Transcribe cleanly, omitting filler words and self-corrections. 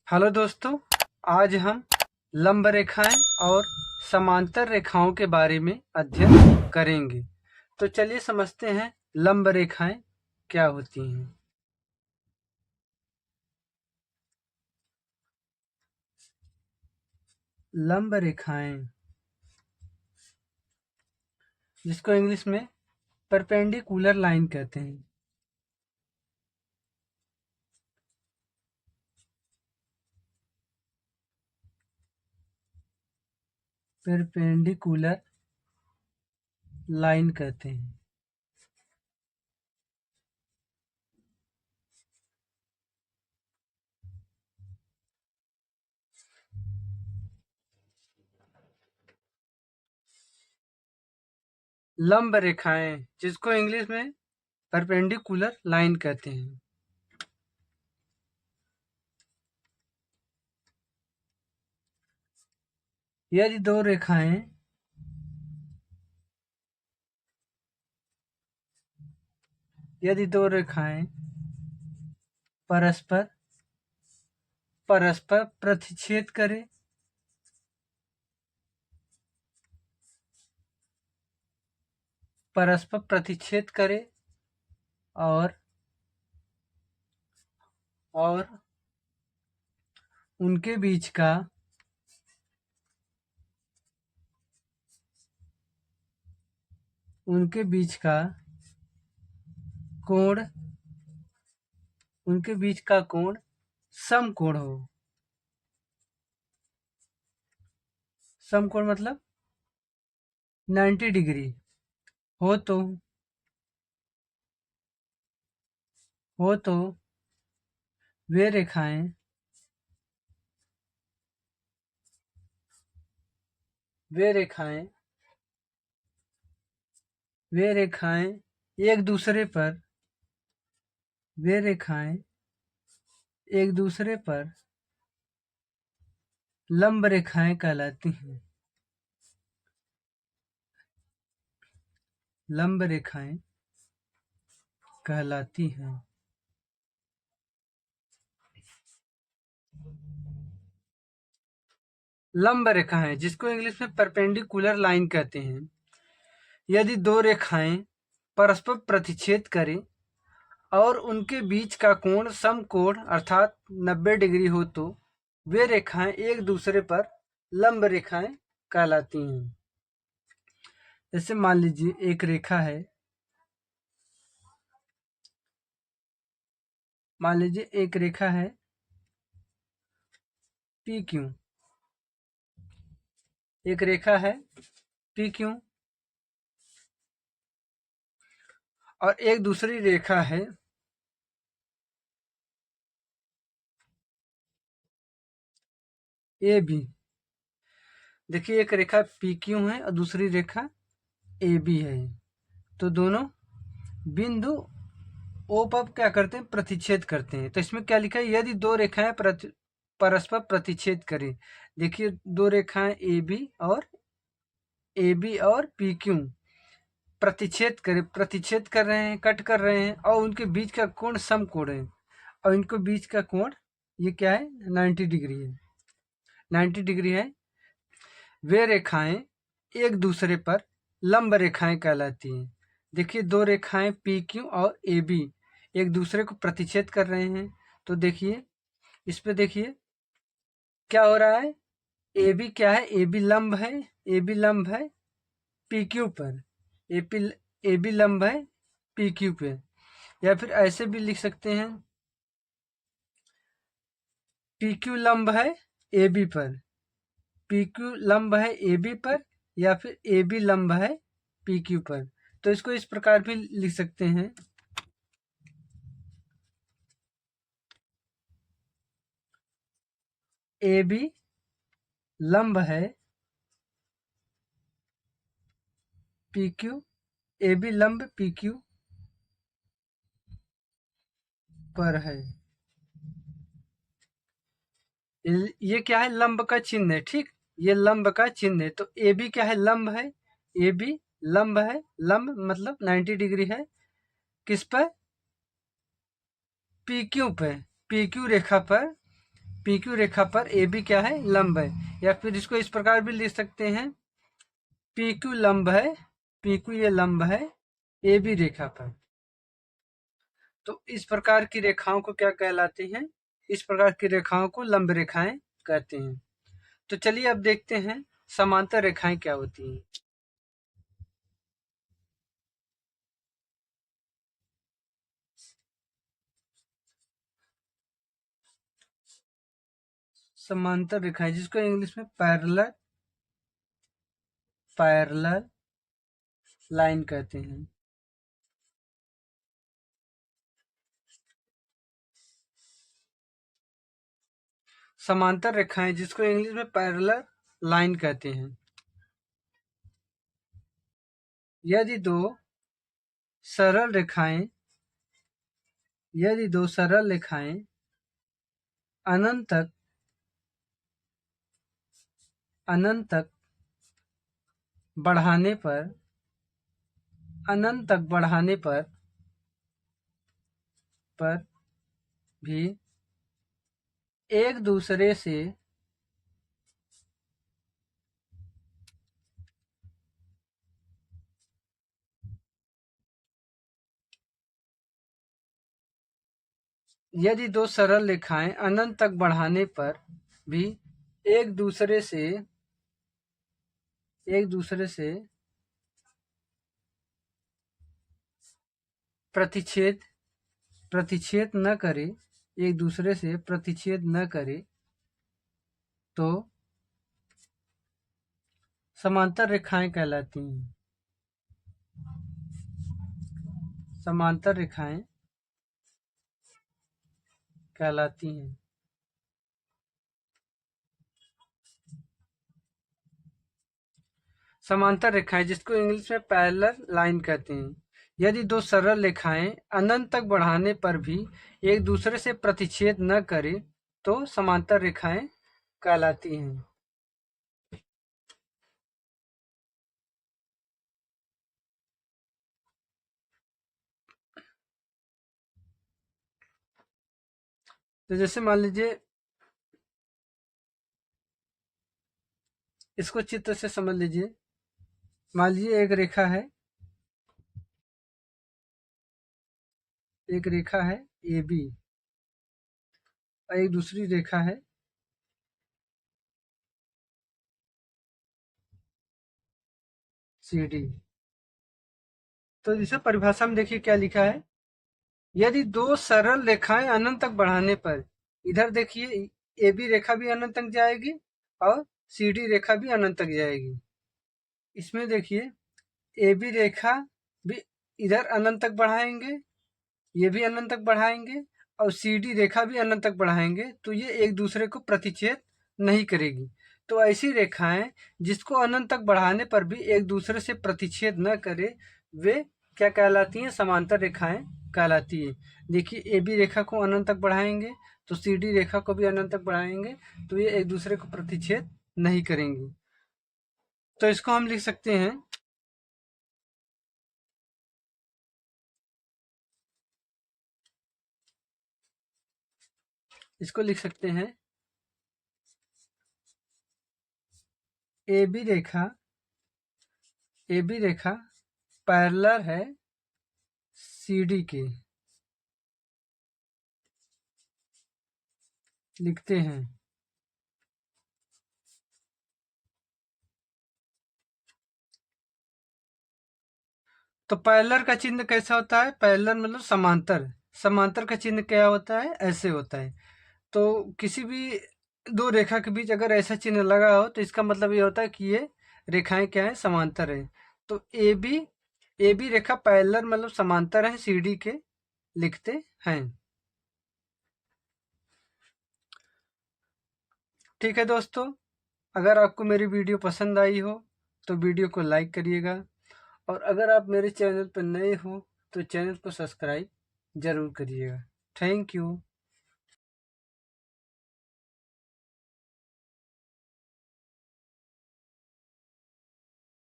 Hello दोस्तों, आज हम लंब रेखाएं और समांतर रेखाओं के बारे में अध्ययन करेंगे। तो चलिए समझते हैं लंब रेखाएं क्या होती हैं। लंब रेखाएं, जिसको इंग्लिश में परपेंडिकुलर लाइन कहते हैं। परपेंडिकुलर लाइन कहते हैं। लंब रेखाएं, जिसको इंग्लिश में परपेंडिकुलर लाइन कहते हैं। यदि दो रेखाएं परस्पर प्रतिच्छेद करें और उनके बीच का कोण समकोण हो। समकोण मतलब 90 डिग्री हो तो वे रेखाएं एक दूसरे पर लंब रेखाएं कहलाती हैं। लंब रेखाएं, जिसको इंग्लिश में परपेंडिकुलर लाइन कहते हैं। यदि दो रेखाएं परस्पर प्रतिच्छेद करें और उनके बीच का कोण समकोण अर्थात 90 डिग्री हो तो वे रेखाएं एक दूसरे पर लंब रेखाएं कहलाती हैं। जैसे मान लीजिए एक रेखा है, पी क्यू। और एक दूसरी रेखा है ए बी। देखिए, एक रेखा पी क्यू है और दूसरी रेखा ए बी है। तो दोनों बिंदु ओ पर क्या करते हैं? प्रतिच्छेद करते हैं। तो इसमें क्या लिखा है? यदि दो रेखाएं परस्पर प्रतिच्छेद करें। देखिए, दो रेखाएं ए बी और पी क्यू प्रतिच्छेद कर रहे हैं, कट कर रहे हैं, और उनके बीच का कोण समकोण है। और इनको बीच का कोण ये क्या है? 90 डिग्री है। वे रेखाएं एक दूसरे पर लंब रेखाएं कहलाती हैं। देखिए, दो रेखाएं पी क्यू और ए बी एक दूसरे को प्रतिच्छेद कर रहे हैं। तो देखिए, इस पे देखिए क्या हो रहा है? ए बी क्या है? ए बी लंब है पी क्यू पर। ए बी लंब है पी क्यू पे। या फिर ऐसे भी लिख सकते हैं, पी क्यू लंब है ए बी पर, या फिर ए बी लंब है पी क्यू पर। तो इसको इस प्रकार भी लिख सकते हैं, ए बी लंब है पी क्यू, ए बी लंब पी क्यू पर है। ये क्या है? लंब का चिन्ह है। ठीक, ये लंब का चिन्ह है। तो ए बी क्या है? लंब है। ए बी लंब है। लंब मतलब 90 डिग्री है। किस पर? पी क्यू पे, पी क्यू रेखा पर PQ रेखा पर AB क्या है, लंब है। या फिर इसको इस प्रकार भी लिख सकते हैं, PQ लंब है, PQ ये लंब है AB रेखा पर। तो इस प्रकार की रेखाओं को क्या कहलाती हैं, इस प्रकार की रेखाओं को लंब रेखाएं कहते हैं। तो चलिए अब देखते हैं समांतर रेखाएं क्या होती हैं। समांतर रेखाएं जिसको इंग्लिश में पैरेलल पैरेलल लाइन कहते हैं। समांतर रेखाएं जिसको इंग्लिश में पैरेलल लाइन कहते हैं। यदि दो सरल रेखाएं यदि दो सरल रेखाएं अनंत तक बढ़ाने पर भी एक दूसरे से यदि दो सरल रेखाएं अनंत तक बढ़ाने पर भी एक दूसरे से प्रतिच्छेद न करे एक दूसरे से प्रतिच्छेद न करे तो समांतर रेखाएं कहलाती हैं। समांतर रेखाएं कहलाती हैं। समांतर रेखाएं जिसको इंग्लिश में पैरेलल लाइन कहते हैं। यदि दो सरल रेखाएं अनंत तक बढ़ाने पर भी एक दूसरे से प्रतिच्छेद न करे तो समांतर रेखाएं कहलाती हैं। तो जैसे मान लीजिए, इसको चित्र से समझ लीजिए। मान लीजिए एक रेखा है AB और एक दूसरी रेखा है CD। तो इसे परिभाषा में देखिए क्या लिखा है। यदि दो सरल रेखाएं अनंत तक बढ़ाने पर, इधर देखिए AB रेखा भी अनंत तक जाएगी और CD रेखा भी अनंत तक जाएगी। इसमें देखिए AB रेखा भी इधर अनंत तक बढ़ाएंगे, ये भी अनंत तक बढ़ाएंगे और CD रेखा भी अनंत तक बढ़ाएंगे, तो ये एक दूसरे को प्रतिच्छेद नहीं करेगी। तो ऐसी रेखाएं जिसको अनंत तक बढ़ाने पर भी एक दूसरे से प्रतिच्छेद न करे वे क्या कहलाती हैं, समांतर रेखाएं कहलाती है। देखिए AB रेखा को अनंत तक बढ़ाएंगे तो CD रेखा को भी अनंत तक बढ़ाएंगे, तो ये एक दूसरे को प्रतिच्छेद नहीं करेंगी। तो इसको हम लिख सकते हैं, इसको लिख सकते हैं AB रेखा पैरेलल है CD के। लिखते हैं तो पैरेलल का चिन्ह कैसा होता है, पैरेलल मतलब समांतर। समांतर का चिन्ह क्या होता है, ऐसे होता है। तो किसी भी दो रेखा के बीच अगर ऐसा चिन्ह लगा हो तो इसका मतलब ये होता है कि ये रेखाएं क्या है, समांतर है। तो AB रेखा पैरेलल मतलब समांतर है CD के, लिखते हैं। ठीक है दोस्तों, अगर आपको मेरी वीडियो पसंद आई हो तो वीडियो को लाइक करिएगा, और अगर आप मेरे चैनल पर नए हो तो चैनल को सब्सक्राइब जरूर करिएगा। Thank you.